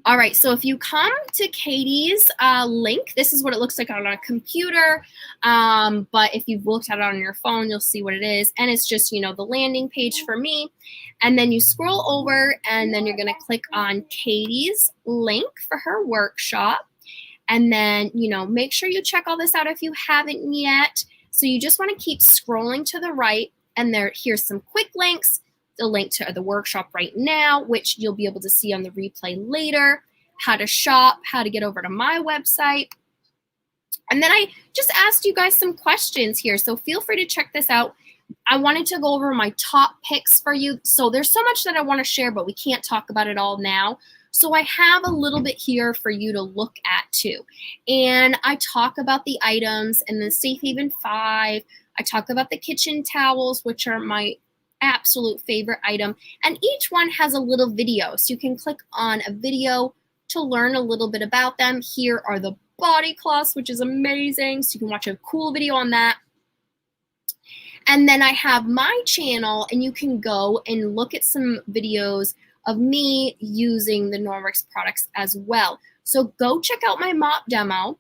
All right, so if you come to Katie's link, this is what it looks like on a computer, but if you've looked at it on your phone, you'll see what it is, and it's just, you know, the landing page for me, and then you scroll over, and then you're going to click on Katie's link for her workshop, and then, you know, make sure you check all this out if you haven't yet. So you just want to keep scrolling to the right, and here's some quick links. The link to the workshop right now, which you'll be able to see on the replay later, how to shop, how to get over to my website. And then I just asked you guys some questions here, so feel free to check this out. I wanted to go over my top picks for you. So there's so much that I want to share, but we can't talk about it all now. So I have a little bit here for you to look at too. And I talk about the items and the Safe Haven 5. I talk about the kitchen towels, which are my absolute favorite item, and each one has a little video, so you can click on a video to learn a little bit about them. Here are the body cloths, which is amazing, so you can watch a cool video on that. And then I have my channel, and you can go and look at some videos of me using the Norwex products as well. So go check out my mop demo,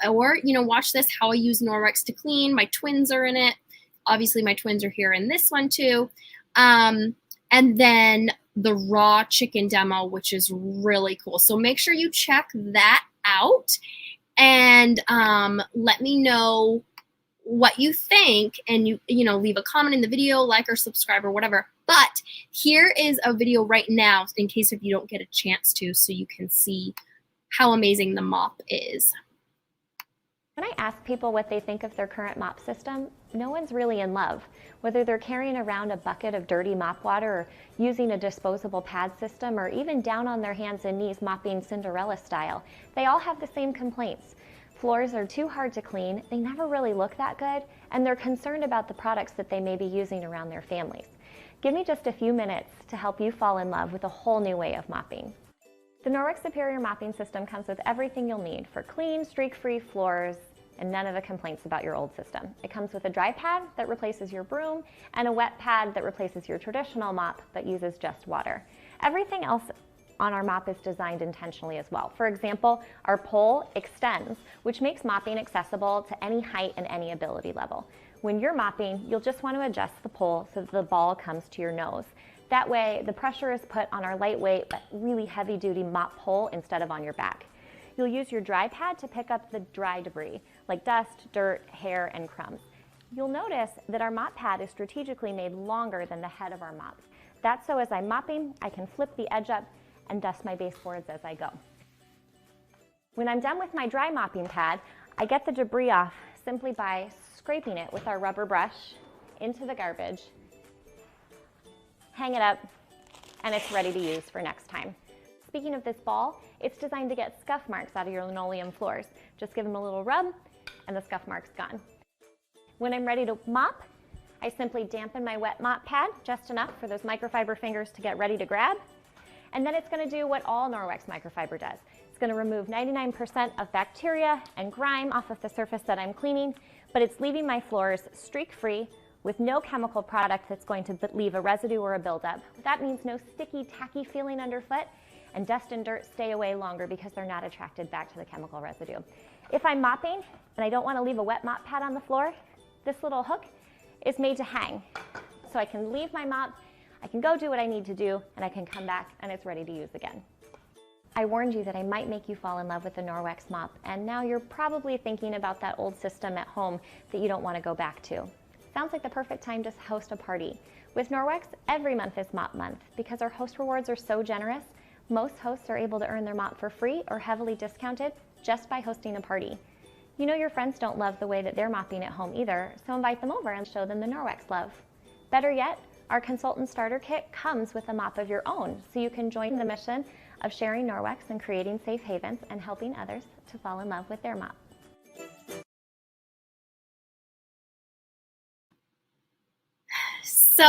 or you know, watch this, how I use Norwex to clean. My twins are in it. Obviously, my twins are here in this one too. And then the raw chicken demo, which is really cool. So make sure you check that out and let me know what you think. And you know, leave a comment in the video, like or subscribe or whatever. But here is a video right now in case if you don't get a chance to, so you can see how amazing the mop is. When I ask people what they think of their current mop system, no one's really in love. Whether they're carrying around a bucket of dirty mop water or using a disposable pad system or even down on their hands and knees mopping Cinderella style, they all have the same complaints. Floors are too hard to clean, they never really look that good, and they're concerned about the products that they may be using around their families. Give me just a few minutes to help you fall in love with a whole new way of mopping. The Norwex Superior Mopping System comes with everything you'll need for clean, streak-free floors, and none of the complaints about your old system. It comes with a dry pad that replaces your broom and a wet pad that replaces your traditional mop but uses just water. Everything else on our mop is designed intentionally as well. For example, our pole extends, which makes mopping accessible to any height and any ability level. When you're mopping, you'll just want to adjust the pole so that the ball comes to your nose. That way, the pressure is put on our lightweight but really heavy-duty mop pole instead of on your back. You'll use your dry pad to pick up the dry debris, like dust, dirt, hair, and crumbs. You'll notice that our mop pad is strategically made longer than the head of our mops. That's so as I'm mopping, I can flip the edge up and dust my baseboards as I go. When I'm done with my dry mopping pad, I get the debris off simply by scraping it with our rubber brush into the garbage, hang it up, and it's ready to use for next time. Speaking of this ball, it's designed to get scuff marks out of your linoleum floors. Just give them a little rub and the scuff mark's gone. When I'm ready to mop, I simply dampen my wet mop pad just enough for those microfiber fingers to get ready to grab. And then it's going to do what all Norwex microfiber does. It's going to remove 99% of bacteria and grime off of the surface that I'm cleaning, but it's leaving my floors streak-free with no chemical product that's going to leave a residue or a buildup. That means no sticky, tacky feeling underfoot, and dust and dirt stay away longer because they're not attracted back to the chemical residue. If I'm mopping and I don't want to leave a wet mop pad on the floor, this little hook is made to hang. So I can leave my mop, I can go do what I need to do, and I can come back and it's ready to use again. I warned you that I might make you fall in love with the Norwex mop, and now you're probably thinking about that old system at home that you don't want to go back to. Sounds like the perfect time to host a party. With Norwex, every month is Mop Month. Because our host rewards are so generous, most hosts are able to earn their mop for free or heavily discounted just by hosting a party. You know your friends don't love the way that they're mopping at home either, so invite them over and show them the Norwex love. Better yet, our consultant starter kit comes with a mop of your own, so you can join the mission of sharing Norwex and creating safe havens and helping others to fall in love with their mop. So,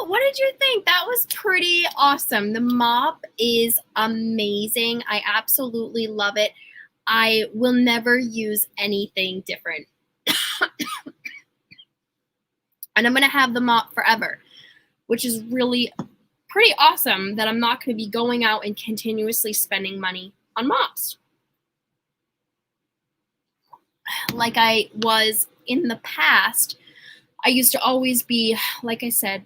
what did you think? That was pretty awesome. The mop is amazing. I absolutely love it. I will never use anything different. And I'm going to have the mop forever, which is really pretty awesome that I'm not going to be going out and continuously spending money on mops like I was in the past. I used to always be, like I said,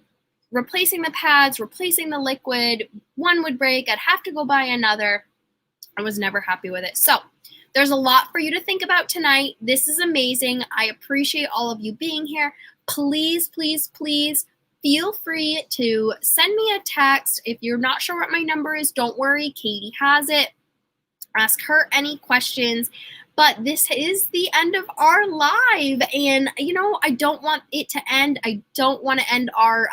replacing the pads, replacing the liquid. One would break, I'd have to go buy another. I was never happy with it. So there's a lot for you to think about tonight. This is amazing. I appreciate all of you being here. Please, please, please feel free to send me a text. If you're not sure what my number is, don't worry. Katie has it. Ask her any questions. But this is the end of our live, and you know, I don't want it to end. I don't want to end our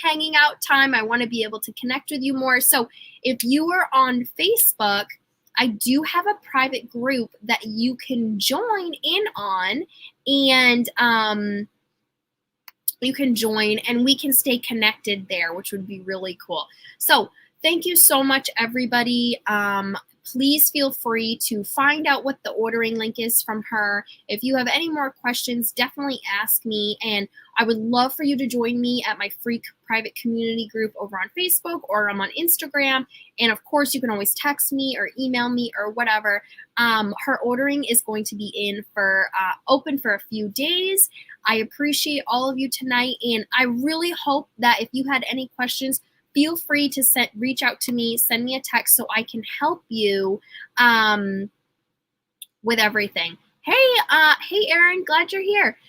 hanging out time. I want to be able to connect with you more. So if you are on Facebook, I do have a private group that you can join in on, and you can join and we can stay connected there, which would be really cool. So thank you so much, everybody. Please feel free to find out what the ordering link is from her. If you have any more questions, definitely ask me. And I would love for you to join me at my free private community group over on Facebook, or I'm on Instagram. And of course, you can always text me or email me or whatever. Her ordering is going to be in for open for a few days. I appreciate all of you tonight. And I really hope that if you had any questions, feel free to reach out to me, send me a text so I can help you with everything. Hey, Erin, glad you're here.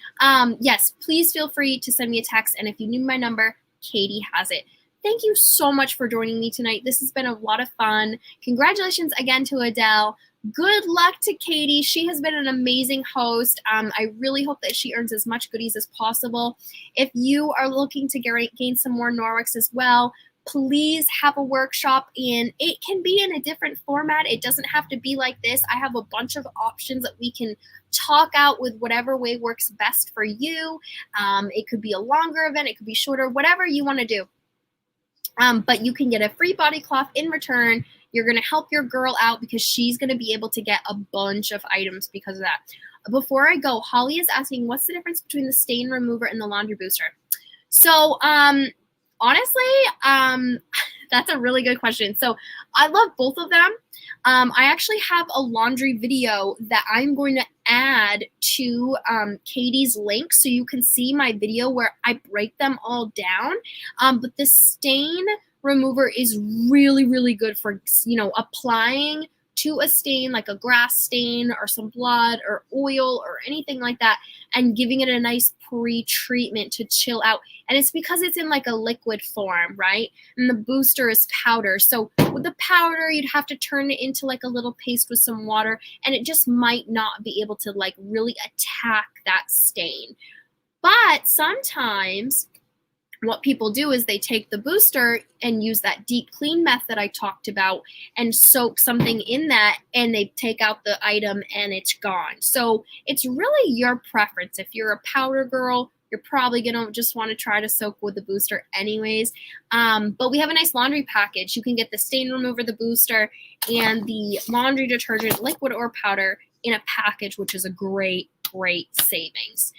Yes, please feel free to send me a text. And if you need my number, Katie has it. Thank you so much for joining me tonight. This has been a lot of fun. Congratulations again to Adele. Good luck to Katie. She has been an amazing host. I really hope that she earns as much goodies as possible. If you are looking to gain some more Norwex as well, please have a workshop, and it can be in a different format. It doesn't have to be like this. I have a bunch of options that we can talk out with whatever way works best for you. It could be a longer event. It could be shorter, whatever you want to do. But you can get a free body cloth in return. You're going to help your girl out because she's going to be able to get a bunch of items because of that. Before I go, Holly is asking, what's the difference between the stain remover and the laundry booster? So, honestly, that's a really good question. So I love both of them. I actually have a laundry video that I'm going to add to Katie's link so you can see my video where I break them all down. But the stain remover is really, really good for, applying to a stain like a grass stain or some blood or oil or anything like that, and giving it a nice pre-treatment to chill out. And it's because it's in like a liquid form, right? And the booster is powder. So with the powder, you'd have to turn it into like a little paste with some water, and it just might not be able to like really attack that stain. But sometimes what people do is they take the booster and use that deep clean method I talked about and soak something in that, and they take out the item and it's gone. So it's really your preference. If you're a powder girl, you're probably going to just want to try to soak with the booster anyways. But we have a nice laundry package. You can get the stain remover, the booster, and the laundry detergent, liquid or powder, in a package, which is a great savings.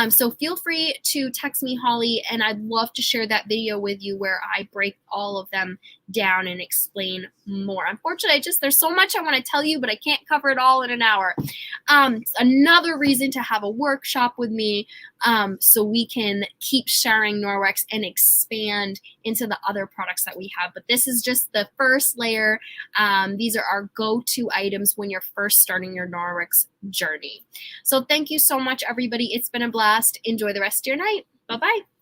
So feel free to text me, Holly, and I'd love to share that video with you where I break all of them down and explain more. Unfortunately, there's so much I want to tell you, but I can't cover it all in an hour. Another reason to have a workshop with me, so we can keep sharing Norwex and expand into the other products that we have. But this is just the first layer. These are our go-to items when you're first starting your Norwex journey. So thank you so much, everybody. It's been a blast. Enjoy the rest of your night. Bye-bye.